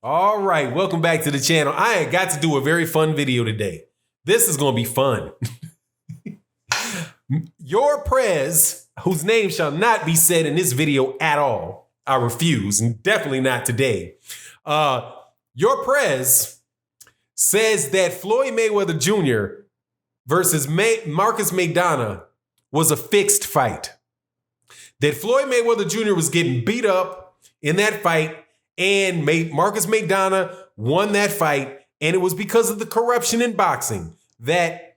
All right, welcome back to the channel. I got to do a very fun video today. This is going to be fun. Your Prez, whose name shall not be said in this video at all, I refuse, and definitely not today. Your Prez says that Floyd Mayweather Jr. versus Marcos Maidana was a fixed fight. That Floyd Mayweather Jr. was getting beat up in that fight, and Marcos Maidana won that fight, and it was because of the corruption in boxing that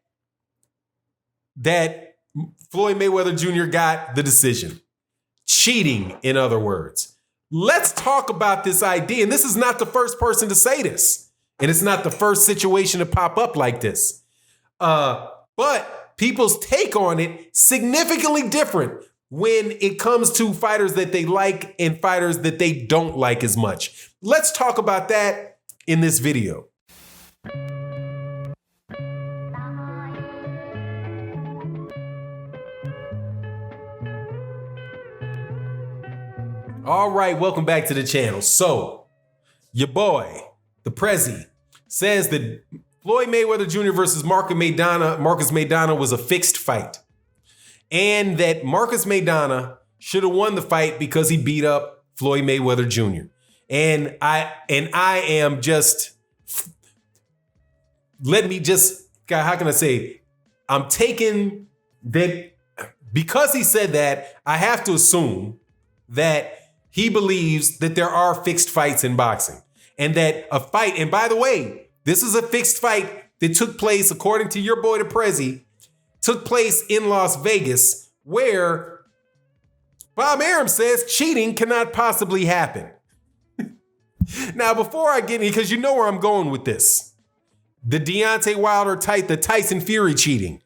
Floyd Mayweather Jr. got the decision. Cheating, in other words. Let's talk about this idea, and this is not the first person to say this, and it's not the first situation to pop up like this. But people's take on it significantly different when it comes to fighters that they like and fighters that they don't like as much. Let's talk about that in this video. All right, welcome back to the channel. So, your boy, the Prezi, says that Floyd Mayweather Jr. versus Marcos Maidana was a fixed fight. And that Marcos Maidana should have won the fight because he beat up Floyd Mayweather Jr. And I am just, how can I say, I'm taking that, because he said that, I have to assume that he believes that there are fixed fights in boxing. And that a fight, and by the way, this is a fixed fight that took place, according to your boy the Prezi, took place in Las Vegas, where Bob Arum says cheating cannot possibly happen. Now, before I get in, because you know where I'm going with this, the Deontay Wilder the Tyson Fury cheating,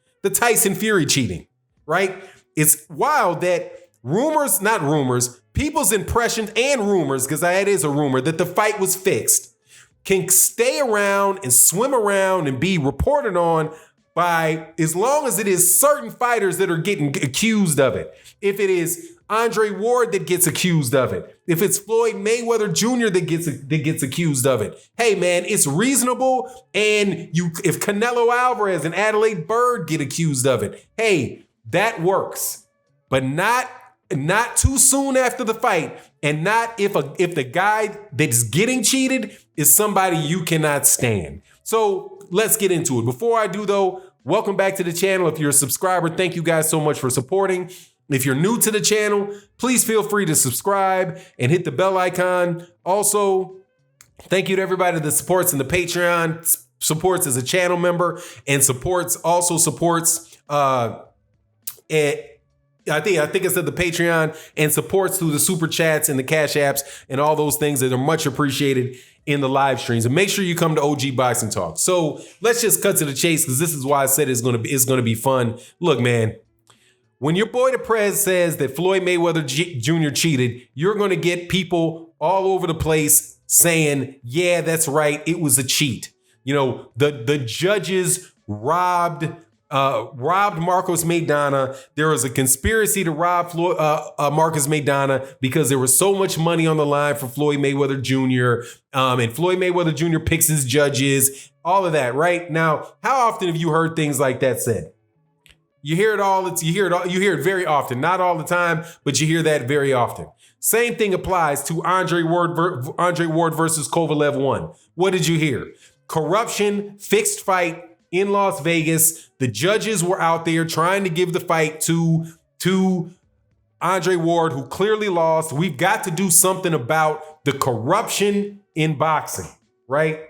right? It's wild that people's impressions and rumors, because that is a rumor, that the fight was fixed, can stay around and swim around and be reported on by, as long as it is certain fighters that are getting accused of it. If it is Andre Ward that gets accused of it, if it's Floyd Mayweather Jr. that gets accused of it, hey man, it's reasonable. And if Canelo Alvarez and Adelaide Byrd get accused of it, hey, that works. But not too soon after the fight, and not if the guy that's getting cheated is somebody you cannot stand. So let's get into it. Before I do though, welcome back to the channel. If you're a subscriber, thank you guys so much for supporting. If you're new to the channel, please feel free to subscribe and hit the bell icon. Also, thank you to everybody that supports in the Patreon, supports as a channel member, and also supports I think it said the Patreon, and supports through the super chats and the cash apps and all those things that are much appreciated in the live streams. And make sure you come to OG Boxing Talk. So let's just cut to the chase, because this is why I said it's going to be fun. Look, man, when your boy the Prez says that Floyd Mayweather Jr. cheated, you're going to get people all over the place saying, yeah, that's right, it was a cheat. You know, the judges robbed Marcos Maidana. There was a conspiracy to rob Marcos Maidana because there was so much money on the line for Floyd Mayweather Jr. And Floyd Mayweather Jr. picks his judges, all of that, right? Now, how often have you heard things like that said? You hear it you hear it very often, not all the time, but you hear that very often. Same thing applies to Andre Ward versus Kovalev 1. What did you hear? Corruption, fixed fight in Las Vegas. The judges were out there trying to give the fight to Andre Ward, who clearly lost. We've got to do something about the corruption in boxing, right?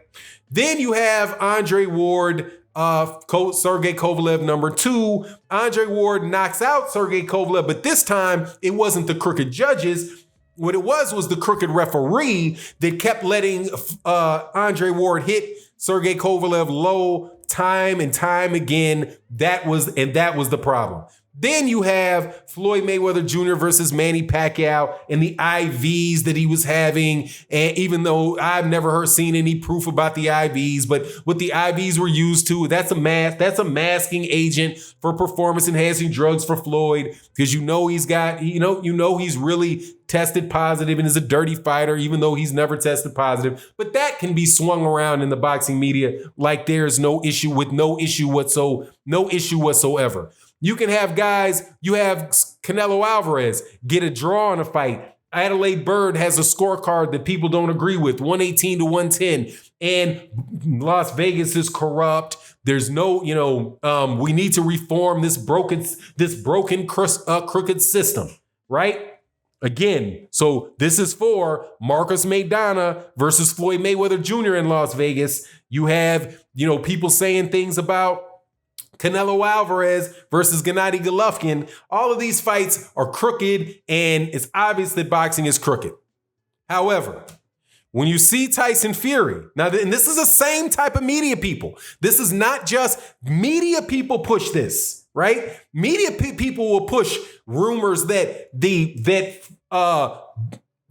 Then you have Andre Ward, Sergey Kovalev number 2. Andre Ward knocks out Sergey Kovalev, but this time it wasn't the crooked judges. What it was the crooked referee that kept letting Andre Ward hit Sergey Kovalev low time and time again. That was the problem. Then you have Floyd Mayweather Jr. versus Manny Pacquiao and the IVs that he was having. And even though I've never seen any proof about the IVs, but what the IVs were used to, that's a masking agent for performance enhancing drugs for Floyd, because he's really tested positive and is a dirty fighter, even though he's never tested positive. But that can be swung around in the boxing media like there's no issue whatsoever. You can have guys, you have Canelo Alvarez get a draw in a fight. Adelaide Bird has a scorecard that people don't agree with, 118 to 110. And Las Vegas is corrupt. There's no, we need to reform this broken crooked system, right? Again, so this is for Marcos Maidana versus Floyd Mayweather Jr. in Las Vegas. You have, people saying things about Canelo Alvarez versus Gennady Golovkin. All of these fights are crooked, and it's obvious that boxing is crooked. However, when you see Tyson Fury, now, and this is the same type of media people. This is not just media people push this, right? Media people will push rumors that the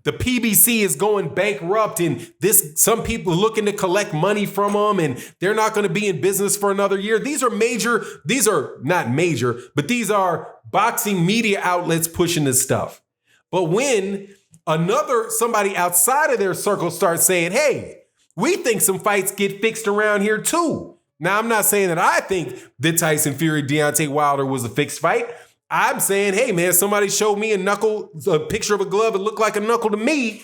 PBC is going bankrupt and some people are looking to collect money from them and they're not going to be in business for another year. These are not major, but these are boxing media outlets pushing this stuff. But when somebody outside of their circle starts saying, hey, we think some fights get fixed around here too. Now, I'm not saying that I think that Tyson Fury, Deontay Wilder was a fixed fight. I'm saying, hey, man, somebody showed me a picture of a glove. It looked like a knuckle to me.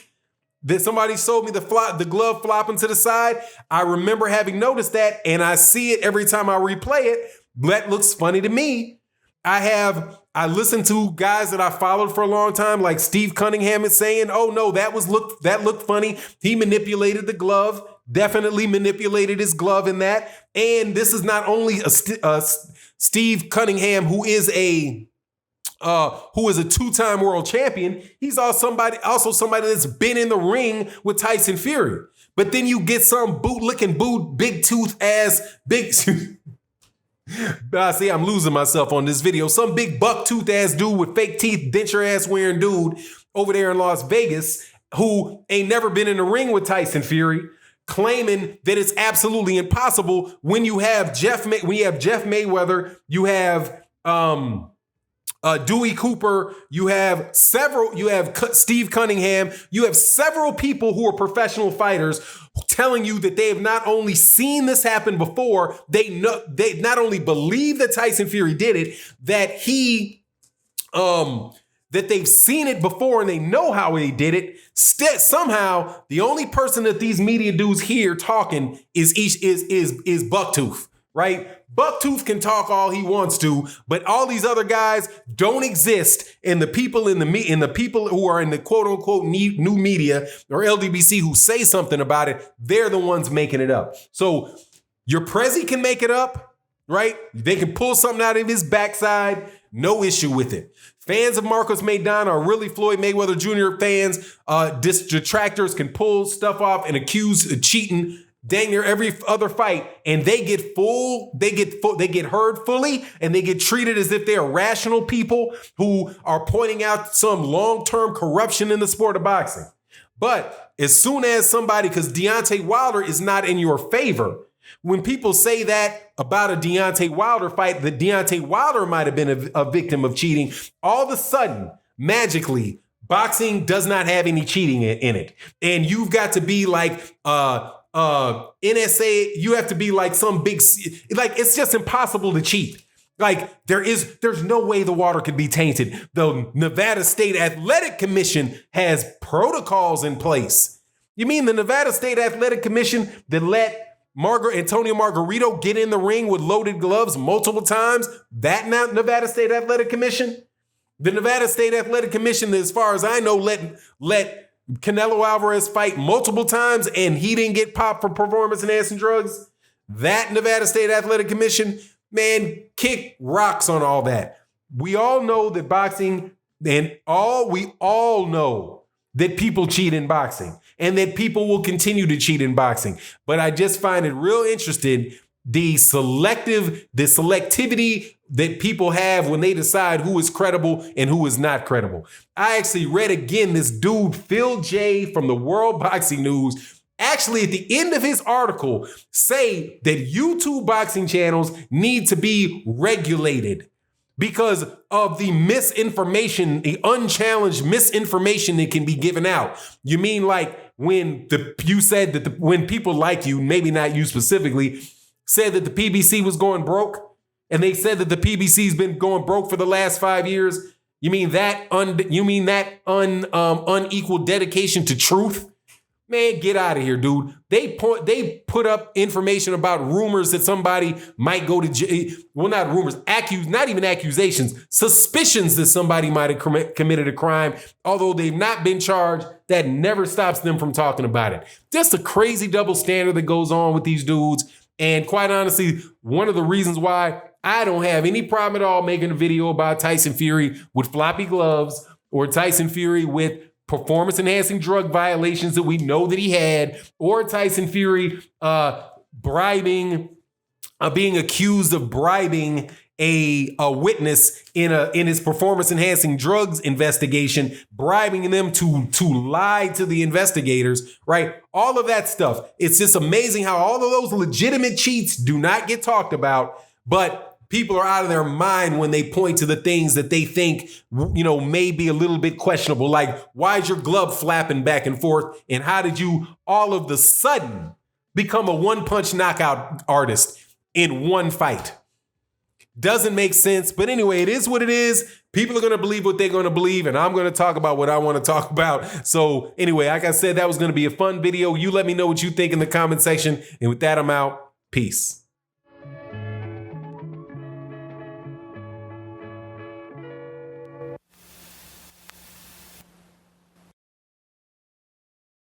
That somebody showed me the glove flopping to the side. I remember having noticed that, and I see it every time I replay it. That looks funny to me. I listened to guys that I followed for a long time, like Steve Cunningham is saying, oh, no, that looked funny. He manipulated the glove, definitely manipulated his glove in that. And this is not only Steve Cunningham, who is a two-time world champion. He's also somebody that's been in the ring with Tyson Fury. But then you get some big tooth ass, see, I'm losing myself on this video. Some big buck tooth ass dude with fake teeth, denture ass wearing dude over there in Las Vegas who ain't never been in the ring with Tyson Fury, claiming that it's absolutely impossible when you have Jeff Mayweather, you have Dewey Cooper, you have Steve Cunningham, you have several people who are professional fighters telling you that they have not only seen this happen before, they not only believe that Tyson Fury did it, that they've seen it before and they know how he did it. Somehow, the only person that these media dudes hear talking is Bucktooth, right? Bucktooth can talk all he wants to, but all these other guys don't exist. And the people the people who are in the quote unquote new media or LDBC who say something about it, they're the ones making it up. So your Prezi can make it up, right? They can pull something out of his backside. No issue with it. Fans of Marcos Maidana are really Floyd Mayweather Jr. fans. Detractors can pull stuff off and accuse cheating dang near every other fight, and they get heard fully, and they get treated as if they are rational people who are pointing out some long-term corruption in the sport of boxing. But as soon as because Deontay Wilder is not in your favor, when people say that about a Deontay Wilder fight, that Deontay Wilder might have been a victim of cheating, all of a sudden, magically, boxing does not have any cheating in it. And you've got to be like NSA, you have to be like some big, like it's just impossible to cheat. Like there's no way the water could be tainted. The Nevada State Athletic Commission has protocols in place. You mean the Nevada State Athletic Commission that let Antonio Margarito get in the ring with loaded gloves multiple times? That Nevada State Athletic Commission? The Nevada State Athletic Commission, as far as I know, let Canelo Alvarez fight multiple times and he didn't get popped for performance enhancing drugs. That Nevada State Athletic Commission, man, kick rocks on all that. We all know that boxing, we all know that people cheat in boxing and that people will continue to cheat in boxing. But I just find it real interesting, the selectivity that people have when they decide who is credible and who is not credible. I actually read again this dude, Phil J from the World Boxing News, actually at the end of his article say that YouTube boxing channels need to be regulated because of the misinformation, the unchallenged misinformation that can be given out. You mean like when you said that when people like you, maybe not you specifically, said that the PBC was going broke, and they said that the PBC's been going broke for the last 5 years? You mean that unequal dedication to truth? Man, get out of here, dude. They put up information about rumors that somebody might go to jail. Well, not rumors, not even accusations, suspicions that somebody might have committed a crime, although they've not been charged. That never stops them from talking about it. Just a crazy double standard that goes on with these dudes. And quite honestly, one of the reasons why I don't have any problem at all making a video about Tyson Fury with floppy gloves or Tyson Fury with performance-enhancing drug violations that we know that he had, or Tyson Fury being accused of bribing a witness in his performance-enhancing drugs investigation, bribing them to lie to the investigators, right? All of that stuff. It's just amazing how all of those legitimate cheats do not get talked about, but people are out of their mind when they point to the things that they think, may be a little bit questionable. Like, why is your glove flapping back and forth? And how did you all of the sudden become a one-punch knockout artist in one fight? Doesn't make sense. But anyway, it is what it is. People are going to believe what they're going to believe, and I'm going to talk about what I want to talk about. So anyway, like I said, that was going to be a fun video. You let me know what you think in the comment section. And with that, I'm out. Peace.